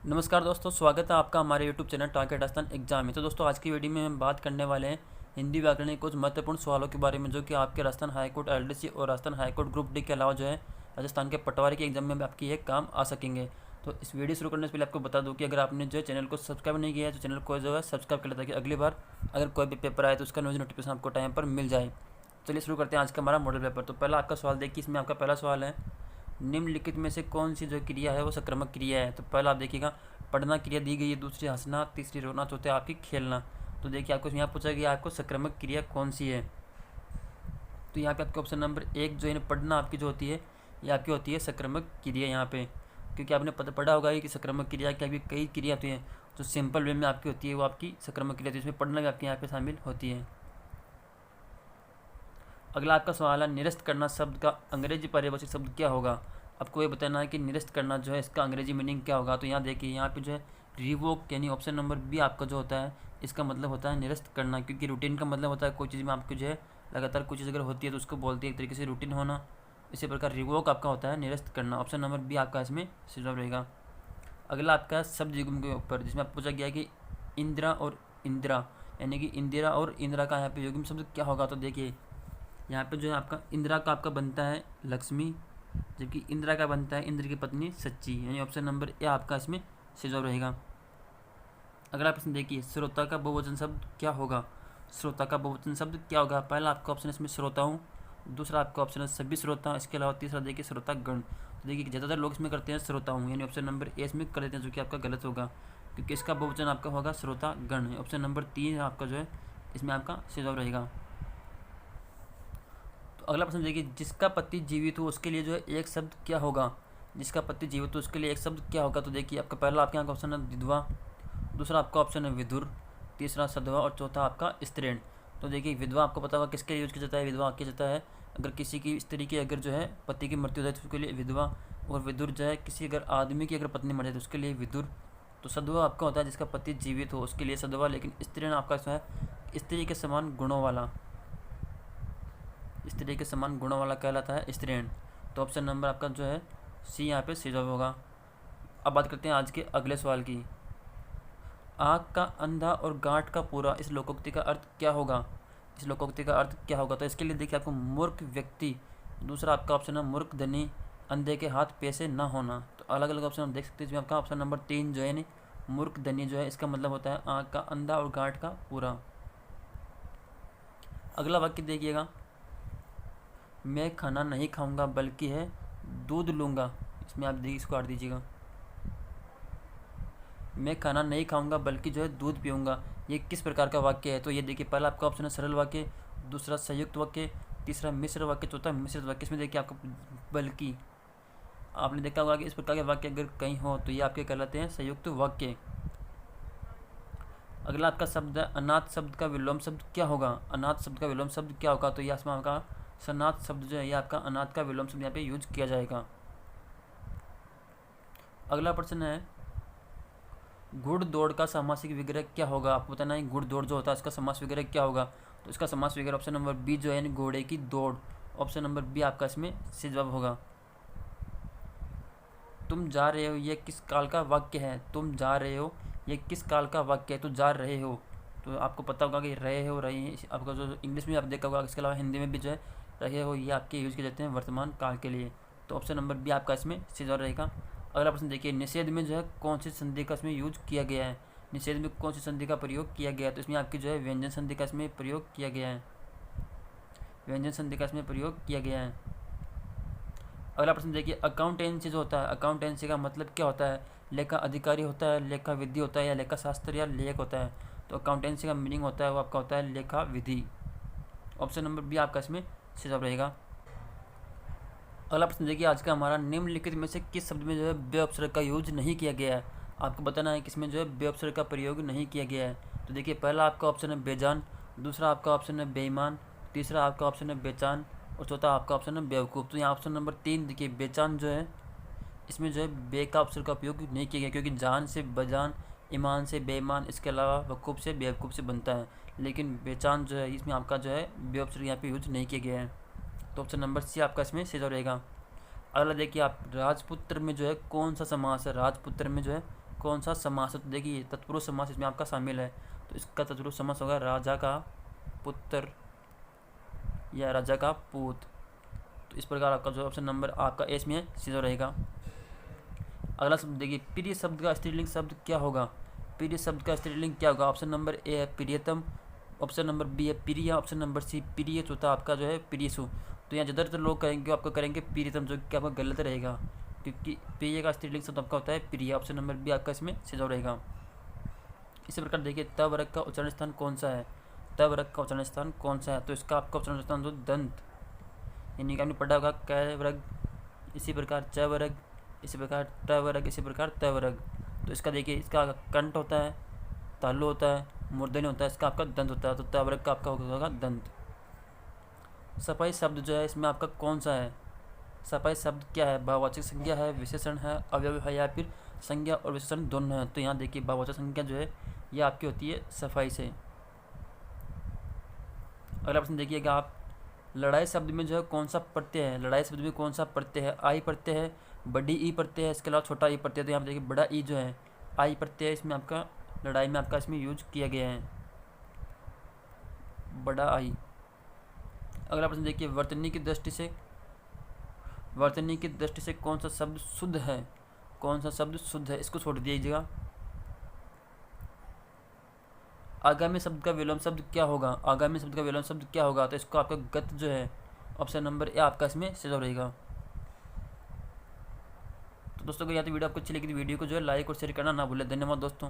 नमस्कार दोस्तों, स्वागत है आपका हमारे YouTube channel target Rajasthan exam में। तो दोस्तों, आज की वीडियो में हम बात करने वाले हैं हिंदी व्याकरण के कुछ महत्वपूर्ण सवालों के बारे में, जो कि आपके राजस्थान हाईकोर्ट एलडीसी और राजस्थान हाईकोर्ट ग्रुप डी के अलावा जो है राजस्थान के पटवारी के एग्जाम में भी आपकी ये काम आ सकेंगे। तो इस वीडियो शुरू करने से पहले आपको बता दूं कि अगर आपने जो है चैनल को सब्सक्राइब नहीं किया है तो चैनल को जो है सब्सक्राइब कर लेता है, ताकि अगली बार अगर कोई भी पेपर आए तो उसका नोटिफिकेशन आपको टाइम पर मिल जाए। चलिए शुरू करते हैं आज का हमारा मॉडल पेपर। तो पहला आपका सवाल देखिए, इसमें आपका पहला सवाल है, निम्नलिखित में से कौन सी जो क्रिया है वो संक्रामक क्रिया है। तो पहला आप देखिएगा, पढ़ना क्रिया दी गई है, दूसरी हंसना, तीसरी रोना, चौथे आपकी खेलना। तो देखिए आपको यहाँ पूछा गया आपको संक्रामक क्रिया कौन सी है। तो यहाँ पे आपके ऑप्शन नंबर एक जो है पढ़ना आपकी जो होती है ये आपकी होती है संक्रामक क्रिया यहाँ पे, क्योंकि आपने पढ़ा होगा कि संक्रामक क्रिया की अभी कई क्रिया होती हैं जो सिंपल वे में आपकी होती है, वो आपकी संक्रामक क्रिया होती है, इसमें पढ़ना भी आपके यहाँ पे शामिल होती है। अगला आपका सवाल है, निरस्त करना शब्द का अंग्रेजी परिभाषित शब्द क्या होगा। आपको ये बताना है कि निरस्त करना जो है इसका अंग्रेजी मीनिंग क्या होगा। तो यहाँ देखिए, यहाँ पे जो है रिवोक यानी ऑप्शन नंबर बी आपका जो होता है इसका मतलब होता है निरस्त करना, क्योंकि रूटीन का मतलब होता है कोई चीज़ में आपको जो है लगातार कोई चीज़ अगर होती है तो उसको बोलती है एक तरीके से रूटीन होना। इसी प्रकार रिवोक आपका होता है निरस्त करना। ऑप्शन नंबर बी आपका इसमें सुझाव रहेगा। अगला आपका शब्द युग्म के ऊपर, जिसमें आप पूछा गया है कि इंदिरा और इंदिरा, यानी कि इंदिरा और इंदिरा का यहाँ पे युग्म शब्द क्या होगा। तो देखिए यहाँ पे जो है आपका इंदिरा का आपका बनता है लक्ष्मी, जबकि इंदिरा का बनता है इंद्र की पत्नी सच्ची, यानी ऑप्शन नंबर ए आपका इसमें सही रहेगा। अगला प्रश्न देखिए, श्रोता का बहुवचन शब्द क्या होगा। श्रोता का बहुवचन शब्द क्या होगा। पहला आपका ऑप्शन इसमें श्रोता हूँ, दूसरा आपका ऑप्शन है सभी श्रोता, इसके अलावा तीसरा देखिए श्रोता गण। तो देखिए ज़्यादातर लोग इसमें करते हैं श्रोता हूँ, यानी ऑप्शन नंबर ए इसमें कर देते हैं, जो कि आपका गलत होगा, क्योंकि इसका बहुवचन आपका होगा श्रोता गण। ऑप्शन नंबर 3 आपका जो है इसमें आपका सही रहेगा। तो अगला प्रश्न देखिए, जिसका पति जीवित हो उसके लिए जो है एक शब्द क्या होगा। जिसका पति जीवित हो उसके लिए एक शब्द क्या होगा। तो देखिए आपका पहला आपके यहाँ का ऑप्शन है विधवा, दूसरा आपका ऑप्शन है विधुर, तीसरा सधवा और चौथा आपका स्त्रीण। तो देखिए विधवा आपको पता होगा किसके लिए यूज किया जाता है। विधवा किया जाता है अगर किसी की स्त्री की अगर जो है पति की मृत्यु हो जाए तो उसके लिए विधवा, और विधुर जो है किसी अगर आदमी की अगर पत्नी मर जाए तो उसके लिए विधुर। तो सधवा आपका होता है जिसका पति जीवित हो उसके लिए सधवा, लेकिन स्त्रीण आपका जो है स्त्री के समान गुणों वाला, स्त्री के समान गुणों वाला कहलाता है स्त्रीण। तो ऑप्शन नंबर आपका जो है सी यहाँ पे सही जवाब होगा। अब बात करते हैं आज के अगले सवाल की, आँख का अंधा और गांठ का पूरा, इस लोकोक्ति का अर्थ क्या होगा। इस लोकोक्ति का अर्थ क्या होगा। तो इसके लिए देखिए आपको मूर्ख व्यक्ति, दूसरा आपका ऑप्शन है मूर्ख धनी, अंधे के हाथ पैसे ना होना। तो अलग अलग ऑप्शन हम देख सकते हैं, इसमें आपका ऑप्शन नंबर 3 जो है नहीं मूर्ख धनी जो है इसका मतलब होता है आँख का अंधा और गांठ का पूरा। अगला वाक्य देखिएगा, मैं खाना नहीं खाऊंगा बल्कि है दूध लूँगा। इसमें आप देखिए इसको काट दीजिएगा, मैं खाना नहीं खाऊंगा बल्कि जो है दूध पीऊँगा, ये किस प्रकार का वाक्य है। तो ये देखिए पहला आपका ऑप्शन है सरल वाक्य, दूसरा संयुक्त वाक्य, तीसरा मिश्र वाक्य, चौथा मिश्रित वाक्य। इसमें देखिए आपको बल्कि आपने देखा होगा कि इस प्रकार के वाक्य अगर कहीं हो तो ये आपके कहलाते हैं संयुक्त वाक्य। अगला आपका शब्द है अनाथ शब्द का विलोम शब्द क्या होगा। अनाथ शब्द का विलोम शब्द क्या होगा। तो ये इसमें आपका सनाथ शब्द जो है ये आपका अनाथ का विलोम शब्द यहाँ पे यूज किया जाएगा। अगला प्रश्न है, घुड़ दौड़ का समासिक विग्रह क्या होगा। आपको बताना है घुड़ दौड़ जो होता है इसका समास विग्रह क्या होगा। तो इसका समास विग्रह ऑप्शन नंबर बी जो है घोड़े की दौड़। ऑप्शन नंबर बी आपका इसमें सही जवाब होगा। तुम जा रहे हो ये किस काल का वाक्य है। तुम जा रहे हो ये किस काल का वाक्य है। तो जा रहे हो, तो आपको पता होगा कि रहे हो रही आपका जो इंग्लिश में आप देखा होगा, इसके अलावा हिंदी में भी जो है रहे हो ये आपके यूज़ किए जाते हैं वर्तमान काल के लिए। तो ऑप्शन नंबर बी आपका इसमें सही जवाब रहेगा। अगला प्रश्न देखिए, निषेध में जो है कौन सी संधि का इसमें यूज किया गया है। निषेध में कौन सी संधि का प्रयोग किया गया है। तो इसमें आपकी जो है व्यंजन संधि का इसमें प्रयोग किया गया है, व्यंजन संधि का इसमें प्रयोग किया गया है। अगला प्रश्न देखिए, अकाउंटेंसी जो होता है, अकाउंटेंसी का मतलब क्या होता है। लेखा अधिकारी होता है, लेखा विधि होता है, या लेखा शास्त्र या लेख होता है। तो अकाउंटेंसी का मीनिंग होता है वो आपका होता है लेखा विधि। ऑप्शन नंबर बी आपका इसमें सही जवाब रहेगा। अगला प्रश्न देखिए, आज का हमारा निम्नलिखित में से किस शब्द में जो है बे उपसर्ग का यूज नहीं किया गया है। आपको बताना है किसमें जो है बे उपसर्ग का प्रयोग नहीं किया गया है। तो देखिए पहला आपका ऑप्शन है बेजान, दूसरा आपका ऑप्शन है बेईमान, तीसरा आपका ऑप्शन है बेचान और चौथा आपका ऑप्शन है बेवकूफ़। तो यहाँ ऑप्शन नंबर 3 देखिए बेचान जो है इसमें जो है बे का उपसर्ग का उपयोग नहीं किया गया, क्योंकि जान से बजान, ईमान से बेईमान, इसके अलावा वकूफ़ से बेवकूफ़ से बनता है, लेकिन बेचान जो है इसमें आपका जो है बे उपसर्ग यहाँ पे यूज नहीं किया गया है। तो ऑप्शन नंबर सी आपका इसमें सही रहेगा। अगला देखिए आप, राजपुत्र में जो है कौन सा समास है। राजपुत्र में जो है कौन सा समास है? तो देखिए तत्पुरुष समास इसमें आपका शामिल है, तो इसका तत्पुरुष समास होगा राजा का पुत्र या राजा का पूत। तो इस प्रकार आपका जो ऑप्शन नंबर आपका ए इसमें सीधा रहेगा। अगला शब्द देखिए, प्रिय शब्द का स्त्रीलिंग शब्द क्या होगा? प्रिय शब्द का स्त्रीलिंग क्या होगा? ऑप्शन नंबर ए है प्रियतम, ऑप्शन नंबर बी है प्रिया, ऑप्शन नंबर सी प्रिय, चौथा आपका जो है प्रियसु। तो यहाँ ज़्यादातर लोग करेंगे आपको करेंगे प्रियतम, जो कि आपका गलत रहेगा, क्योंकि प्रिय का स्त्रीलिंग शब्द आपका होता है प्रिया। ऑप्शन नंबर बी आपका इसमें सीधा रहेगा। इसी प्रकार देखिए, त वर्ग का उच्चारण स्थान कौन सा है? त वर्ग का उच्चारण स्थान कौन सा है? तो इसका आपका उच्चारण स्थान जो दंत, यानी कि आपने पढ़ा होगा क वर्ग, इसी प्रकार च वर्ग, इसी प्रकार ट वर्ग, इसी प्रकार त वर्ग। तो इसका देखिए, इसका कंठ होता है, तालु होता है, मूर्धन्य होता है, इसका आपका दंत होता है, तो त वर्ग का आपका होगा दंत। सफाई शब्द जो है इसमें आपका कौन सा है? सफाई शब्द क्या है? भाववाचक संज्ञा है, विशेषण है, अवयव है, या फिर संज्ञा और विशेषण दोनों है? तो यहाँ देखिए भाववाचक संज्ञा जो है ये आपकी होती है सफाई से। अगला प्रश्न देखिएगा आप, लड़ाई शब्द में जो है कौन सा प्रत्यय है? लड़ाई शब्द में कौन सा प्रत्यय है? आई प्रत्यय है, बड़ी ई प्रत्यय है, इसके अलावा छोटा ई प्रत्यय। तो यहाँ पर देखिए बड़ा ई जो है आई प्रत्यय इसमें आपका लड़ाई में आपका इसमें यूज किया गया है, बड़ा आई। अगला प्रश्न देखिए, वर्तनी की दृष्टि से कौन सा शब्द शुद्ध है? कौन सा शब्द शुद्ध है? इसको छोड़ दीजिएगा। आगामी शब्द का विलोम शब्द क्या होगा? आगामी शब्द का विलोम शब्द क्या होगा? तो इसको आपका गत जो है ऑप्शन नंबर ए आपका इसमें सही रहेगा। तो दोस्तों को या तो वीडियो आपको अच्छी लगी तो वीडियो को जो है लाइक और शेयर करना ना भूलें। धन्यवाद दोस्तों।